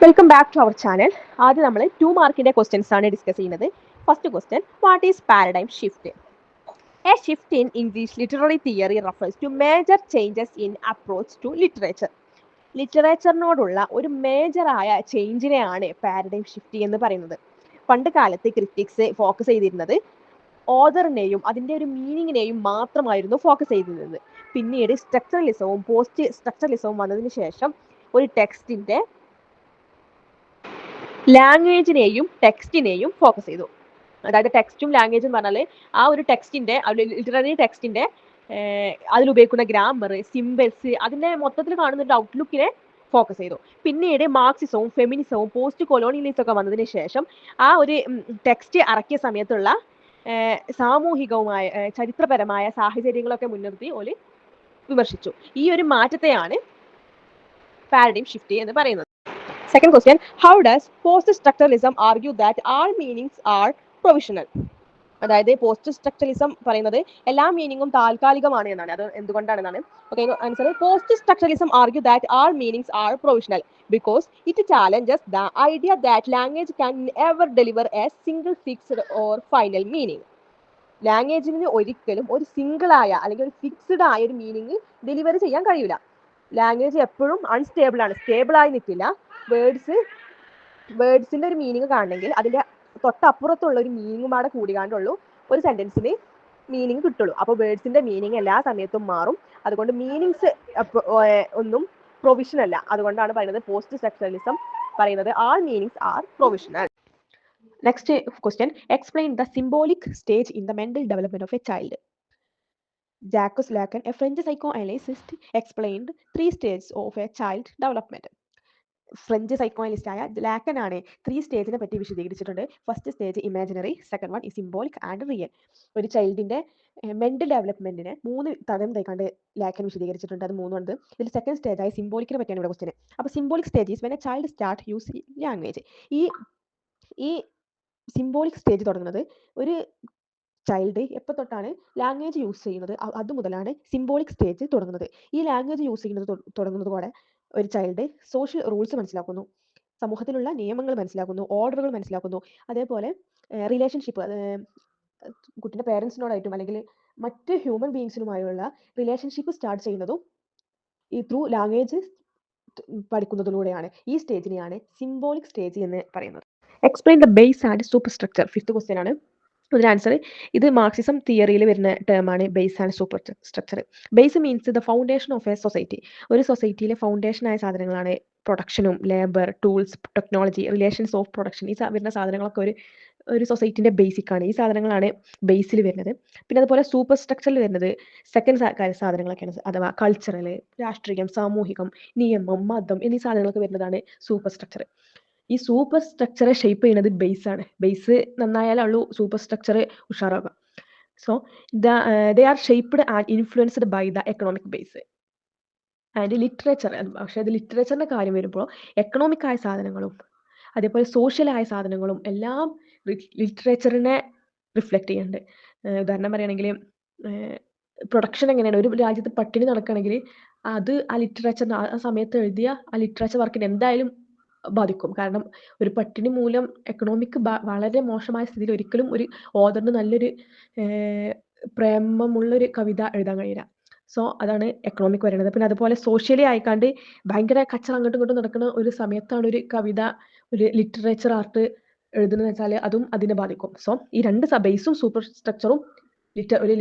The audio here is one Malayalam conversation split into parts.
Welcome back to our channel. ആദ്യം നമ്മൾ 2 മാർക്കിന്റെ ക്വസ്റ്റ്യൻസ് ആണ് ഡിസ്കസ് ചെയ്യുന്നത്. First question, what is paradigm shift? A shift in English literary theory refers to major changes in approach to literature. ലിറ്ററേച്ചറിനോടുള്ള ഒരു മേജറായ ചേഞ്ചിനെയാണ് പാരഡൈം ഷിഫ്റ്റ് എന്ന് പറയുന്നത്. പണ്ട് കാലത്ത് ക്രിറ്റിക്സ് ഫോക്കസ് ചെയ്തിരുന്നത് ഓതറിനെയും അതിൻ്റെ ഒരു മീനിങ്ങിനെയും മാത്രമായിരുന്നു ഫോക്കസ് ചെയ്തിരുന്നത്. പിന്നീട് സ്ട്രക്ചറലിസവും പോസ്റ്റ് സ്ട്രക്ചറലിസവും വന്നതിന് ശേഷം ഒരു ടെക്സ്റ്റിൻ്റെ ലാംഗ്വേജിനെയും ടെക്സ്റ്റിനെയും ഫോക്കസ് ചെയ്തു. അതായത് ടെക്സ്റ്റും ലാംഗ്വേജും പറഞ്ഞാൽ ആ ഒരു ടെക്സ്റ്റിൻ്റെ ലിറ്റററി ടെക്സ്റ്റിൻ്റെ അതിലുപയോഗിക്കുന്ന ഗ്രാമർ, സിമ്പിൾസ്, അതിൻ്റെ മൊത്തത്തിൽ കാണുന്ന ഒരു ഔട്ട്ലുക്കിനെ ഫോക്കസ് ചെയ്തു. പിന്നീട് മാർക്സിസവും ഫെമിനിസവും പോസ്റ്റ് കൊളോണിയലിസം ഒക്കെ വന്നതിന് ശേഷം ആ ഒരു ടെക്സ്റ്റ് ഇറക്കിയ സമയത്തുള്ള സാമൂഹികവുമായ ചരിത്രപരമായ സാഹചര്യങ്ങളൊക്കെ മുൻനിർത്തി ഓല് വിമർശിച്ചു. ഈ ഒരു മാറ്റത്തെയാണ് പാരഡൈം ഷിഫ്റ്റ് എന്ന് പറയുന്നത്. Second question, how does post-structuralism argue that all meanings are provisional? അതായത് പോസ്റ്റ് സ്ട്രക്ചറലിസം പറയുന്നത് എല്ലാ മീനിങ്ങും താൽക്കാലികമാണ് എന്നാണ്. അത് എന്തുകൊണ്ടാണെന്നാണ്. Okay, answer, post structuralism argue that all meanings are provisional because it challenges the idea that language can ever deliver a single fixed or final meaning. ലാംഗ്വേജിന് ഒരിക്കലും ഒരു സിംഗിളായ അല്ലെങ്കിൽ ഒരു ഫിക്സ്ഡ് ആയ ഒരു മീനിങ് ഡെലിവറി ചെയ്യാൻ കഴിയില്ല. ലാംഗ്വേജ് എപ്പോഴും അൺസ്റ്റേബിൾ ആണ്, സ്റ്റേബിളായി നിൽക്കില്ല. വേർഡ്സിൻ്റെ ഒരു മീനിങ് കാണണമെങ്കിൽ അതിൻ്റെ തൊട്ടപ്പുറത്തുള്ള ഒരു മീനിങ്ങും കൂടെ കൂടിക്കാണ്ടുള്ളൂ ഒരു സെൻറ്റൻസിന് മീനിങ് കിട്ടുള്ളൂ. അപ്പോൾ വേർഡ്സിൻ്റെ മീനിങ് എല്ലാ സമയത്തും മാറും. അതുകൊണ്ട് മീനിങ്സ് ഒന്നും പ്രൊവിഷണൽ അല്ല. അതുകൊണ്ടാണ് പറയുന്നത് പോസ്റ്റ് സ്ട്രക്ചറലിസം പറയുന്നത് all meanings are provisional. Next question, explain the symbolic stage in the mental development of a child. Jacques Lacan, a French psychoanalyst, explained 3 stages of a child development. French സൈക്കോഅനലിസ്റ്റായ ലാക്കൻ ആണ് 3 സ്റ്റേജിനെ പറ്റി വിശദീകരിച്ചിട്ടുണ്ട്. First stage imaginary, second one ഈ സിംബോളിക് ആൻഡ് റിയൽ. ഒരു ചൈൽഡിന്റെ മെന്റൽ ഡെവലപ്മെന്റിനെ 3 തരം തൈക്കാണ്ട് ലാക്കൻ വിശദീകരിച്ചിട്ടുണ്ട്. അത് 3 ഉണ്ട്. ഇതിൽ സെക്കൻഡ് സ്റ്റേജായ സിംബോളിക്കിനെ പറ്റിയാണ് ഇവിടെ ക്വസ്റ്റ്യൻ. അപ്പോൾ symbolic stage is when A child start use language. ഈ സിംബോളിക് സ്റ്റേജ് തുടങ്ങുന്നത് ഒരു ചൈൽഡ് എപ്പോൾ തൊട്ടാണ് ലാംഗ്വേജ് യൂസ് ചെയ്യുന്നത് അതുമുതലാണ് സിംബോളിക് സ്റ്റേജ് തുടങ്ങുന്നത്. ഈ ലാംഗ്വേജ് യൂസ് ചെയ്യുന്നത് തുടങ്ങുന്നതോടെ ഒരു ചൈൽഡ് സോഷ്യൽ റൂൾസ് മനസ്സിലാക്കുന്നു, സമൂഹത്തിലുള്ള നിയമങ്ങൾ മനസ്സിലാക്കുന്നു, ഓർഡറുകൾ മനസ്സിലാക്കുന്നു. അതേപോലെ റിലേഷൻഷിപ്പ്, കുട്ടിയുടെ പേരൻസിനോടായിട്ടും അല്ലെങ്കിൽ മറ്റ് ഹ്യൂമൻ ബീങ്സിനുമായുള്ള റിലേഷൻഷിപ്പ് സ്റ്റാർട്ട് ചെയ്യുന്നതും ഈ ത്രൂ ലാംഗ്വേജ് പഠിക്കുന്നതിലൂടെയാണ്. ഈ സ്റ്റേജിനെയാണ് സിംബോളിക് സ്റ്റേജ് എന്ന് പറയുന്നത്. Explain the base and superstructure. Fifth question ആണ്. ഇതിന് ആൻസർ, ഇത് മാർക്സിസം തിയറിയിൽ വരുന്ന ടേമാണ് base and superstructure. Base means the foundation of a society. ഒരു സൊസൈറ്റിയിലെ ഫൗണ്ടേഷനായ സാധനങ്ങളാണ് പ്രൊഡക്ഷനും labour, tools, technology, relations of production. ഈ വരുന്ന സാധനങ്ങളൊക്കെ ഒരു സൊസൈറ്റിൻ്റെ ബേസിക്കാണ്. ഈ സാധനങ്ങളാണ് ബേസിൽ വരുന്നത്. പിന്നെ അതുപോലെ സൂപ്പർ സ്ട്രക്ചറിൽ വരുന്നത് സെക്കൻഡ് സാധനങ്ങളൊക്കെയാണ്. അഥവാ കൾച്ചറൽ, രാഷ്ട്രീയം, സാമൂഹികം, നിയമം, മതം എന്നീ സാധനങ്ങളൊക്കെ വരുന്നതാണ് സൂപ്പർ സ്ട്രക്ചർ. ഈ സൂപ്പർ സ്ട്രക്ചറെ ഷേപ്പ് ചെയ്യുന്നത് ബേസ് ആണ്. ബേസ് നന്നായാലുള്ളൂ സൂപ്പർ സ്ട്രക്ചർ ഉഷാറാവുക. So they are shaped and influenced by the economic base and literature. പക്ഷേ അത് ലിറ്ററേച്ചറിൻ്റെ കാര്യം വരുമ്പോൾ എക്കണോമിക് ആയ സാധനങ്ങളും അതേപോലെ സോഷ്യലായ സാധനങ്ങളും എല്ലാം ലിറ്ററേച്ചറിനെ റിഫ്ലക്റ്റ് ചെയ്യുന്നുണ്ട്. ഉദാഹരണം പറയുകയാണെങ്കിൽ പ്രൊഡക്ഷൻ എങ്ങനെയാണ്, ഒരു രാജ്യത്ത് പട്ടിണി നടക്കുകയാണെങ്കിൽ അത് ആ ലിറ്ററേച്ചറിന് ആ സമയത്ത് എഴുതിയ ആ ലിറ്ററേച്ചർ വർക്കിന് എന്തായാലും ബാധിക്കും. കാരണം ഒരു പട്ടിണി മൂലം എക്കണോമിക് വളരെ മോശമായ സ്ഥിതിയിൽ ഒരിക്കലും ഒരു ഓതറിന് നല്ലൊരു പ്രേമമുള്ളൊരു കവിത എഴുതാൻ കഴിയില്ല. സോ അതാണ് എക്കണോമിക് പറയുന്നത്. പിന്നെ അതുപോലെ സോഷ്യലി ആയിക്കാണ്ട് ഭയങ്കര കച്ചറ അങ്ങോട്ടും ഇങ്ങോട്ടും നടക്കുന്ന ഒരു സമയത്താണ് ഒരു കവിത, ഒരു ലിറ്ററേച്ചർ ആർട്ട് എഴുതുന്നത് വെച്ചാൽ അതും അതിനെ ബാധിക്കും. സോ ഈ രണ്ട് ബേസും സൂപ്പർ സ്ട്രക്ചറും ഒരു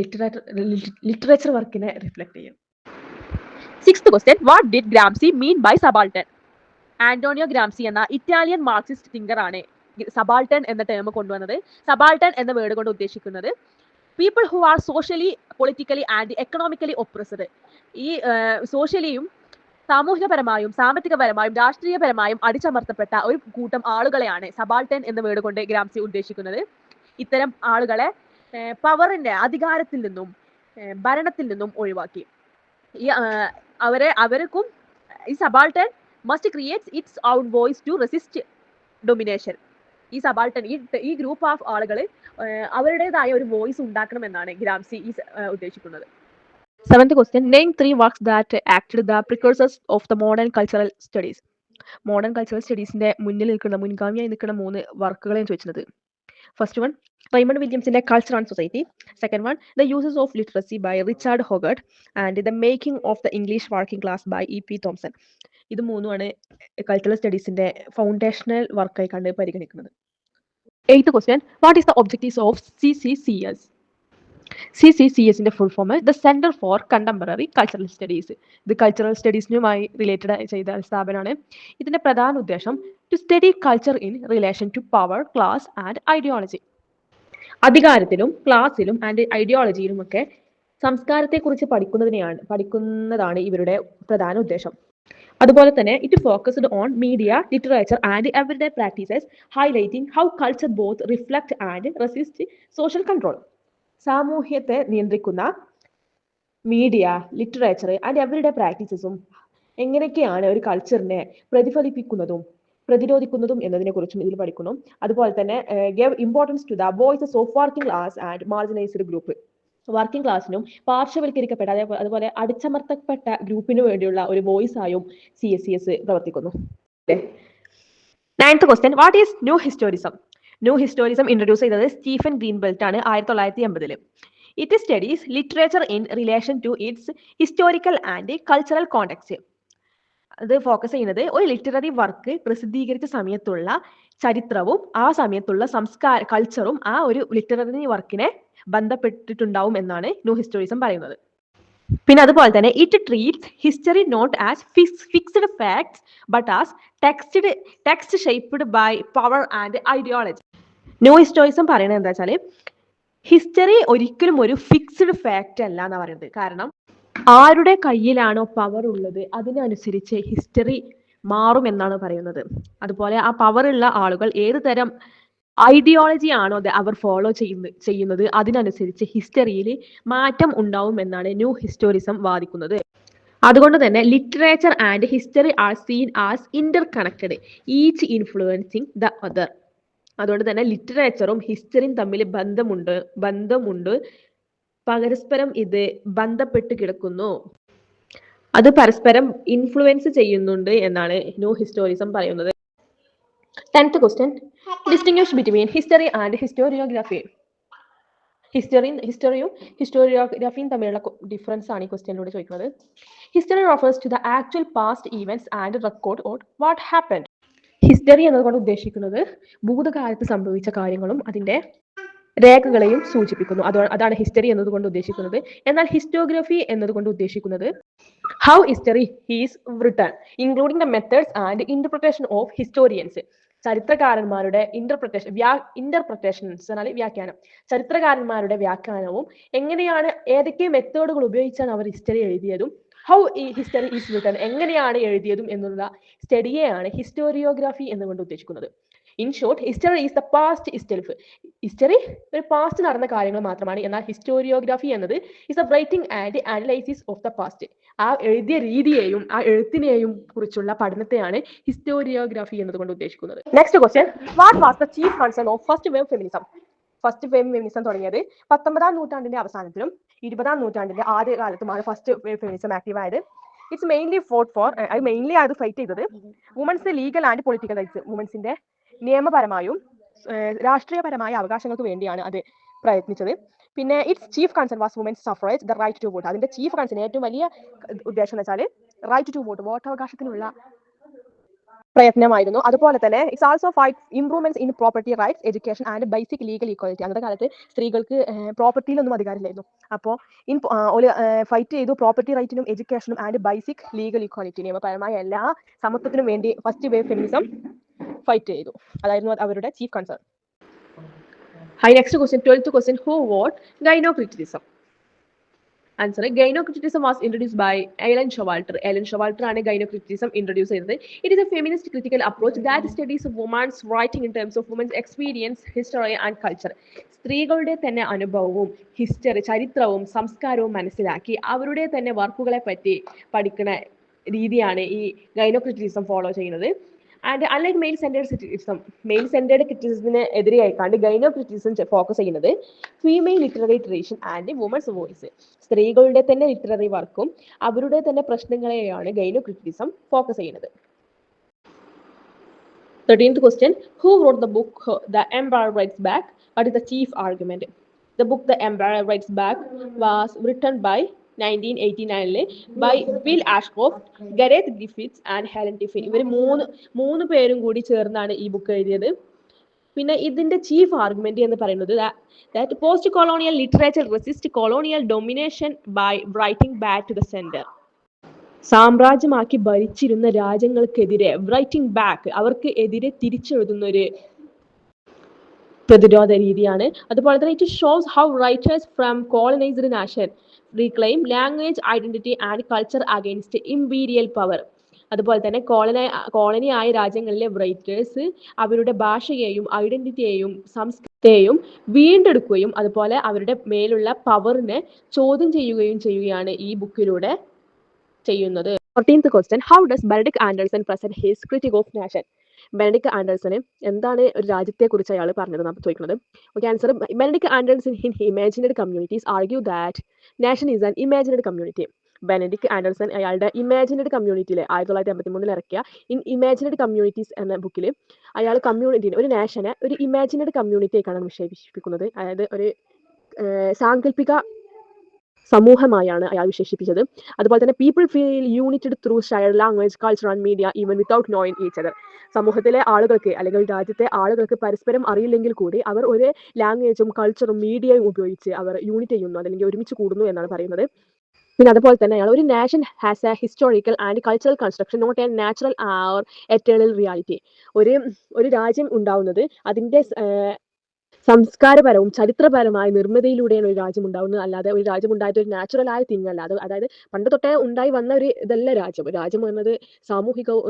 ലിറ്ററേച്ചർ വർക്കിനെ റിഫ്ലക്ട് ചെയ്യും. Sixth question, what did Gramsci mean by subaltern? Antonio Gramsci എന്ന ഇറ്റാലിയൻ മാർക്സിസ്റ്റ് തിങ്കർ ആണ് സബാൾട്ടൺ എന്ന ടേം കൊണ്ടുവന്നത്. സബാൾട്ടൺ എന്ന വേർഡ് കൊണ്ട് ഉദ്ദേശിക്കുന്നത് people who are socially, politically and economically oppressed. ഈ സോഷ്യലിയും സാമൂഹികപരമായും സാമ്പത്തികപരമായും രാഷ്ട്രീയപരമായും അടിച്ചമർത്തപ്പെട്ട ഒരു കൂട്ടം ആളുകളെയാണ് സബാൾട്ടൺ എന്ന വേർഡ് കൊണ്ട് ഗ്രാംസി ഉദ്ദേശിക്കുന്നത്. ഇത്തരം ആളുകളെ പവറിന്റെ, അധികാരത്തിൽ നിന്നും ഭരണത്തിൽ നിന്നും ഒഴിവാക്കി. ഈ അവർക്കും ഈ subaltern must creates its own voice to resist domination. ഈ സബാൾട്ടൺ, ഈ ഗ്രൂപ്പ് ഓഫ് ആളുകൾ അവരുടേതായ ഒരു വോയിസ് ഉണ്ടാക്കണമെന്നാണ് ഗ്രാംസി ഉദ്ദേശിക്കുന്നത്. Seventh question, name 3 works that acted the precursors of the modern cultural studies. Modern cultural സ്റ്റഡീസിന്റെ മുൻഗാമിയായി നിൽക്കുന്ന 3 വർക്കുകളെയാണ് ചോദിച്ചത്. ഫസ്റ്റ് വൺ റൈമണ്ട് വില്യംസിന്റെ culture and society. Second one the uses of literacy by Richard Hoggart and the making of the English working class by E P. Thompson. ഇത് മൂന്നുമാണ് കൾച്ചറൽ സ്റ്റഡീസിന്റെ ഫൗണ്ടേഷണൽ വർക്കായി കണ്ട് പരിഗണിക്കുന്നത്. 8th question what is the objectives of CCCS? CCCSന്റെ full form the centre for contemporary cultural studies. ഇത് കൾച്ചറൽ സ്റ്റഡീസിനുമായി റിലേറ്റഡ് ചെയ്ത സ്ഥാപനമാണ്. ഇതിന്റെ പ്രധാന ഉദ്ദേശം to study culture in relation to power, class and ideology. അധികാരത്തിലും ക്ലാസ്സിലും ആൻഡ് ഐഡിയോളജിയിലും ഒക്കെ സംസ്കാരത്തെക്കുറിച്ച് പഠിക്കുന്നതാണ് ഇവരുടെ പ്രധാന ഉദ്ദേശം. അതുപോലെ തന്നെ it focused on media, literature and everyday practices, highlighting how culture both reflect and resist social control. സാമൂഹ്യത്തെ നിയന്ത്രിക്കുന്ന മീഡിയ, ലിറ്ററേച്ചർ ആൻഡ് എവരിഡേ പ്രാക്ടീസസും എങ്ങനെയൊക്കെയാണ് ഒരു കൾച്ചറിനെ പ്രതിരോധിക്കുന്നതും എന്നതിനെ കുറിച്ചും ഇതിൽ പഠിക്കുന്നു. അതുപോലെ തന്നെ gave importance to the voices of working class and marginalised group. Working ക്ലാസ്സിനും പാർശ്വവൽക്കരിക്കപ്പെട്ട അതുപോലെ അടിച്ചമർത്തപ്പെട്ട ഗ്രൂപ്പിന് വേണ്ടിയുള്ള ഒരു വോയിസ് ആയും CSCS പ്രവർത്തിക്കുന്നു. 9th question what is new historicism? New historicism introduce ചെയ്തത് സ്റ്റീഫൻ ഗ്രീൻബെൽറ്റ് ആണ് 1980. It studies literature in relation to its historical and cultural context. അത് ഫോക്കസ് ചെയ്യുന്നത് ഒരു ലിറ്റററി വർക്ക് പ്രസിദ്ധീകരിച്ച സമയത്തുള്ള ചരിത്രവും ആ സമയത്തുള്ള കൾച്ചറും ആ ഒരു ലിറ്റററി വർക്കിനെ ബന്ധപ്പെട്ടിട്ടുണ്ടാവും എന്നാണ് ന്യൂ ഹിസ്റ്റോറിസം പറയുന്നത്. പിന്നെ അതുപോലെ തന്നെ it treats history not as fixed facts but as text shaped by power and ideology. New historicism പറയുന്നത് എന്താ വെച്ചാൽ ഹിസ്റ്ററി ഒരിക്കലും ഒരു ഫിക്സ്ഡ് ഫാക്റ്റ് അല്ല എന്നാ പറയുന്നത്. കാരണം ആരുടെ കയ്യിലാണോ പവർ ഉള്ളത് അതിനനുസരിച്ച് ഹിസ്റ്ററി മാറും എന്നാണ് പറയുന്നത്. അതുപോലെ ആ പവർ ഉള്ള ആളുകൾ ഏത് തരം ഐഡിയോളജി ആണോ അവർ ഫോളോ ചെയ്യുന്നത് അതിനനുസരിച്ച് ഹിസ്റ്ററിയിൽ മാറ്റം ഉണ്ടാവും എന്നാണ് ന്യൂ ഹിസ്റ്റോറിസം വാദിക്കുന്നത്. അതുകൊണ്ട് തന്നെ literature and history are seen as Inter connected, each influencing the other. അതുകൊണ്ട് തന്നെ ലിറ്ററേച്ചറും ഹിസ്റ്ററിയും തമ്മിൽ ബന്ധമുണ്ട്, പരസ്പരം ഇത് ബന്ധപ്പെട്ട് കിടക്കുന്നു, അത് പരസ്പരം ഇൻഫ്ലുവൻസ് ചെയ്യുന്നുണ്ട് എന്നാണ് ന്യൂ ഹിസ്റ്റോറിസം പറയുന്നത്. 10th question distinguish between history and historiography. ഹിസ്റ്ററിയും ഹിസ്റ്റോറിയോഗ്രാഫിയും തമ്മിലുള്ള ഡിഫറൻസ് ആണ് ഈ ക്വസ്റ്റ്യനിലൂടെ ചോദിക്കുന്നത്. History refers to the actual past events and record on what happened. History എന്നതുകൊണ്ട് ഉദ്ദേശിക്കുന്നത് ഭൂതകാലത്ത് സംഭവിച്ച കാര്യങ്ങളും അതിന്റെ രേഖകളെയും സൂചിപ്പിക്കുന്നു. അതാണ് ഹിസ്റ്ററി എന്നതുകൊണ്ട് ഉദ്ദേശിക്കുന്നത്. എന്നാൽ ഹിസ്റ്റോഗ്രാഫി എന്നതുകൊണ്ട് ഉദ്ദേശിക്കുന്നത് how history is written including the methods and interpretation of historians. ചരിത്രകാരന്മാരുടെ ഇന്റർപ്രിട്ടേഷൻസ് എന്നാൽ വ്യാഖ്യാനം. ചരിത്രകാരന്മാരുടെ വ്യാഖ്യാനവും എങ്ങനെയാണ് ഏതൊക്കെ മെത്തേഡുകൾ ഉപയോഗിച്ചാണ് അവർ ഹിസ്റ്ററി എഴുതിയതും ഹൗ ഹിസ്റ്ററി ഈസ് റിട്ടൺ എങ്ങനെയാണ് എഴുതിയതും എന്നുള്ള സ്റ്റഡിയെയാണ് ഹിസ്റ്റോറിയോഗ്രാഫി എന്നുകൊണ്ട് ഉദ്ദേശിക്കുന്നത്. In short history is the past itself. History ഒരു പാസ്റ്റ് നടന്ന കാര്യങ്ങൾ മാത്രമാണ്. എന്നാൽ ഹിസ്റ്റോറിയോഗ്രാഫി എന്നത് is a writing and analysis of the past. ആ എഴുതിയ രീതിയെയും ആ എഴുത്തിനെയും കുറിച്ചുള്ള പഠനത്തെയാണ് ഹിസ്റ്റോറിയോഗ്രാഫി എന്നതുകൊണ്ട് ഉദ്ദേശിക്കുന്നത്. Next question what was the chief concern of first wave feminism? First wave feminism തുടങ്ങിയത് 19ാം നൂറ്റാണ്ടിന്റെ അവസാനത്തിലും 20ാം നൂറ്റാണ്ടിന്റെ ആദ്യ കാലത്തുമാണ് ഫസ്റ്റ് വേവ് ഫെമിനിസം ആക്റ്റീവ് ആയത്. ഇറ്റ്സ് മെയിൻലി അത് ഫൈറ്റ് ചെയ്തത് women's legal and political rights, വുമൻസിന്റെ നിയമപരമായും രാഷ്ട്രീയപരമായ അവകാശങ്ങൾക്ക് വേണ്ടിയാണ് അത് പ്രയത്നിച്ചത്. പിന്നെ it's chief concern was women's suffrage the right to vote. അതിന്റെ ചീഫ് കൺസേൺ ഏറ്റവും വലിയ ഉദ്ദേശം എന്ന് വെച്ചാൽ റൈറ്റ് ടു വോട്ട്, വോട്ടവകാശത്തിനുള്ള പ്രയത്നമായിരുന്നു. അതുപോലെ തന്നെ it's also fight improvements in property rights, education and basic legal equality. അന്നത്തെ കാലത്ത് സ്ത്രീകൾക്ക് പ്രോപ്പർട്ടിയിലൊന്നും അധികാരമില്ലായിരുന്നു. അപ്പോൾ ഫൈറ്റ് ചെയ്തു പ്രോപ്പർട്ടി റൈറ്റിനും എഡ്യൂക്കേഷനും ആൻഡ് ബേസിക് ലീഗൽ ഈക്വാലിറ്റി, നിയമപരമായ എല്ലാ സമത്വത്തിനും വേണ്ടി ഫസ്റ്റ് വേവ് ഫെമിനിസം ഫൈറ്റ് ചെയ്തു. അതായിരുന്നു അവരുടെ chief concern. Next question 12th question who vote gynocriticism? Answer gynocriticism was introduced by Elaine Showalter. Elaine Showalter ആണ് ഗൈനോക്രിറ്റിസം ഇൻട്രൊഡ്യൂസ് ചെയ്തത്. It is a feminist critical approach that studies women's writing in terms of women's experience, history and culture. സ്ത്രീകളുടെ തന്നെ അനുഭവവും ചരിത്രവും സംസ്കാരവും മനസ്സിലാക്കി അവരുടെ തന്നെ വർക്കുകളെ പറ്റി പഠിക്കുന്ന രീതിയാണ് ഈ ഗൈനോക്രിറ്റിസം ഫോളോ ചെയ്യുന്നത്. ആൻഡ് അൺലൈക്ക് മെയിൽ സെന്റേർഡ് ക്രിറ്റിസിസത്തിന് എതിരെയായിക്കാണ്ട് ഗൈനോക്രിറ്റിസം ഫോക്കസ് ചെയ്യുന്നത് female literary tradition and women's voice. സ്ത്രീകളുടെ തന്നെ ലിറ്റററി വർക്കും അവരുടെ തന്നെ പ്രശ്നങ്ങളെയാണ് ഗൈനോക്രിറ്റിസം ഫോക്കസ് ചെയ്യുന്നത്. 13th question. Who wrote the book The Empire Writes Back? What is the chief argument? The book The Empire Writes Back was written by 1989 by Bill Ashcroft, Gareth Griffiths and Helen Tiffin. ഇവർ മൂന്ന് പേരും കൂടി ചേർന്നാണ് ഈ ബുക്ക് എഴുതിയത്. പിന്നെ ഇതിന്റെ ചീഫ് ആർഗ്യുമെന്റ് എന്ന് പറയുന്നത് that post colonial literature resist colonial domination by writing back to the center. സാമ്രാജ്യമാക്കി ഭരിച്ചിരുന്ന രാജ്യങ്ങൾക്കെതിരെ റൈറ്റിംഗ് ബാക്ക്, അവർക്ക് എതിരെ തിരിച്ചെഴുതുന്ന ഒരു പ്രതിരോധ രീതിയാണ്. അതുപോലെ തന്നെ it shows how writers from colonised nation reclaim language identity and culture against imperial power. അതുപോലെ തന്നെ കോളനി ആയ രാജ്യങ്ങളിലെ റൈറ്റേഴ്സ് അവരുടെ ഭാഷയെയും ഐഡന്റിറ്റിയെയും സംസ്കൃതിയെയും വീണ്ടെടുക്കുകയും അതുപോലെ അവരുടെ മേലുള്ള പവറിനെ ചോദ്യം ചെയ്യുകയാണ് ഈ ബുക്കിലൂടെ ചെയ്യുന്നത്. 14th question. How does Benedict Anderson present his critique of nation? Benedict ആൻഡേഴ്സന് എന്താണ് ഒരു രാജ്യത്തെക്കുറിച്ച് അയാൾ പറഞ്ഞത് നമ്മൾ ചോദിക്കുന്നത്. Okay, answer. Benedict Anderson in imagined communities argue that nation is an imagined community. Benedict Anderson അയാളുടെ ഇമാജിനഡ് കമ്മ്യൂണിറ്റിയിൽ 1953 ഇറക്കിയ ഇൻ ഇമാജിനഡ് കമ്മ്യൂണിറ്റീസ് എന്ന ബുക്കിൽ അയാൾ കമ്മ്യൂണിറ്റീനെ, ഒരു നാഷനെ ഒരു ഇമാജിനഡ് കമ്മ്യൂണിറ്റി ആയിട്ടാണ് വിശേഷിപ്പിക്കുന്നത്. അതായത് ഒരു സാങ്കല്പിക സമൂഹമായാണ് അയാൾ വിശേഷിപ്പിച്ചത്. അതുപോലെ തന്നെ people feel യൂണിറ്റഡ് through shared language, culture and media even without knowing each other. സമൂഹത്തിലെ ആളുകൾക്ക് അല്ലെങ്കിൽ രാജ്യത്തെ ആളുകൾക്ക് പരസ്പരം അറിയില്ലെങ്കിൽ കൂടി അവർ ഒരു ലാംഗ്വേജും കൾച്ചറും മീഡിയയും ഉപയോഗിച്ച് അവർ യൂണിറ്റ് ചെയ്യുന്നു, അല്ലെങ്കിൽ ഒരുമിച്ച് കൂടുന്നു എന്നാണ് പറയുന്നത്. പിന്നെ അതുപോലെ തന്നെ അയാൾ ഒരു nation has a historical and cultural construction not a natural or eternal reality. ഒരു രാജ്യം ഉണ്ടാവുന്നത് അതിൻ്റെ സംസ്കാരപരവും ചരിത്രപരമായ നിർമ്മിതിയിലൂടെയാണ് ഒരു രാജ്യം ഉണ്ടാവുന്നത്, അല്ലാതെ ഒരു രാജ്യം ഉണ്ടായത് ഒരു നാച്ചുറൽ ആയ തിങ് അല്ല. അതായത് പണ്ട് തൊട്ടേ ഉണ്ടായി വന്ന ഒരു ഇതല്ല രാജ്യം എന്നത് സാമൂഹികവും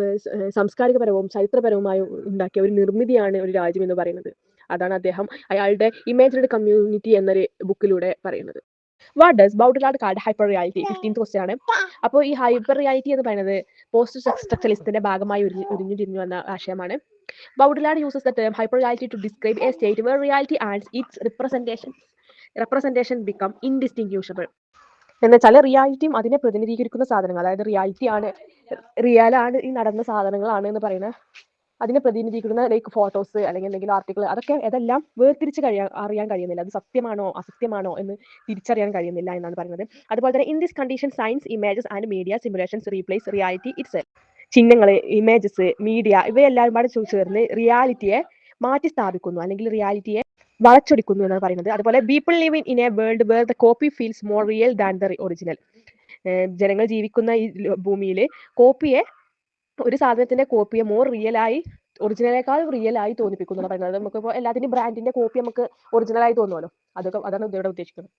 സാംസ്കാരികപരവും ചരിത്രപരവുമായി ഉണ്ടാക്കിയ ഒരു നിർമ്മിതിയാണ് ഒരു രാജ്യം എന്ന് പറയുന്നത്. അതാണ് അദ്ദേഹം അയാളുടെ ഇമാജിനഡ് കമ്മ്യൂണിറ്റി എന്നൊരു ബുക്കിലൂടെ പറയുന്നത്. What does Baudrillard called hyper reality? 15th question ആണ്. അപ്പോൾ ഈ ഹൈപ്പർ റിയാലിറ്റി എന്ന് പറയുന്നത് പോസ്റ്റ് സ്ട്രക്ചറലിസത്തിന്റെ ഭാഗമായി ഉരിഞ്ഞു വന്ന ആശയമാണ്. Baudrillard uses the term hyperreality to describe a state where reality and its representation become indistinguishable. എന്നുവെച്ചാൽ റിയാലിറ്റിയും അതിനെ പ്രതിനിധീകരിക്കുന്ന സാധനങ്ങൾ, അതായത് റിയലാണ് ഈ നടന്ന സാധനങ്ങളാണ് എന്ന് പറയുന്ന അതിനെ പ്രതിനിധീകരിക്കുന്ന ലൈക്ക് ഫോട്ടോസ് അല്ലെങ്കിൽ എന്തെങ്കിലും ആർട്ടിക്കിൾ, അതെല്ലാം വേർതിരിച്ച് അറിയാൻ കഴിയുന്നില്ല. അത് സത്യമാണോ അസത്യമാണോ എന്ന് തിരിച്ചറിയാൻ കഴിയുന്നില്ല എന്നാണ് പറയുന്നത്. അതുപോലെ തന്നെ in this condition science, images and media simulations replace reality itself. ചിഹ്നങ്ങൾ, ഇമേജസ്, മീഡിയ ഇവയെല്ലാം കൂടെ ചേർന്ന് റിയാലിറ്റിയെ മാറ്റി സ്ഥാപിക്കുന്നു അല്ലെങ്കിൽ റിയാലിറ്റിയെ വളച്ചൊടിക്കുന്നു എന്നാണ് പറയുന്നത്. അതുപോലെ people live in a world where the copy feels more real than the original. ജനങ്ങൾ ജീവിക്കുന്ന ഈ ഭൂമിയിൽ ഒരു സാധനത്തിന്റെ കോപ്പിയെ മോർ റിയലായി, ഒറിജിനലേക്കാൾ റിയലായി തോന്നിപ്പിക്കുന്നു എന്ന് പറയുന്നത്. നമുക്കിപ്പോൾ എല്ലാത്തിനും ബ്രാൻഡിന്റെ കോപ്പി നമുക്ക് ഒറിജിനലായി തോന്നുമല്ലോ, അതാണ് ഇവിടെ ഉദ്ദേശിക്കുന്നത്.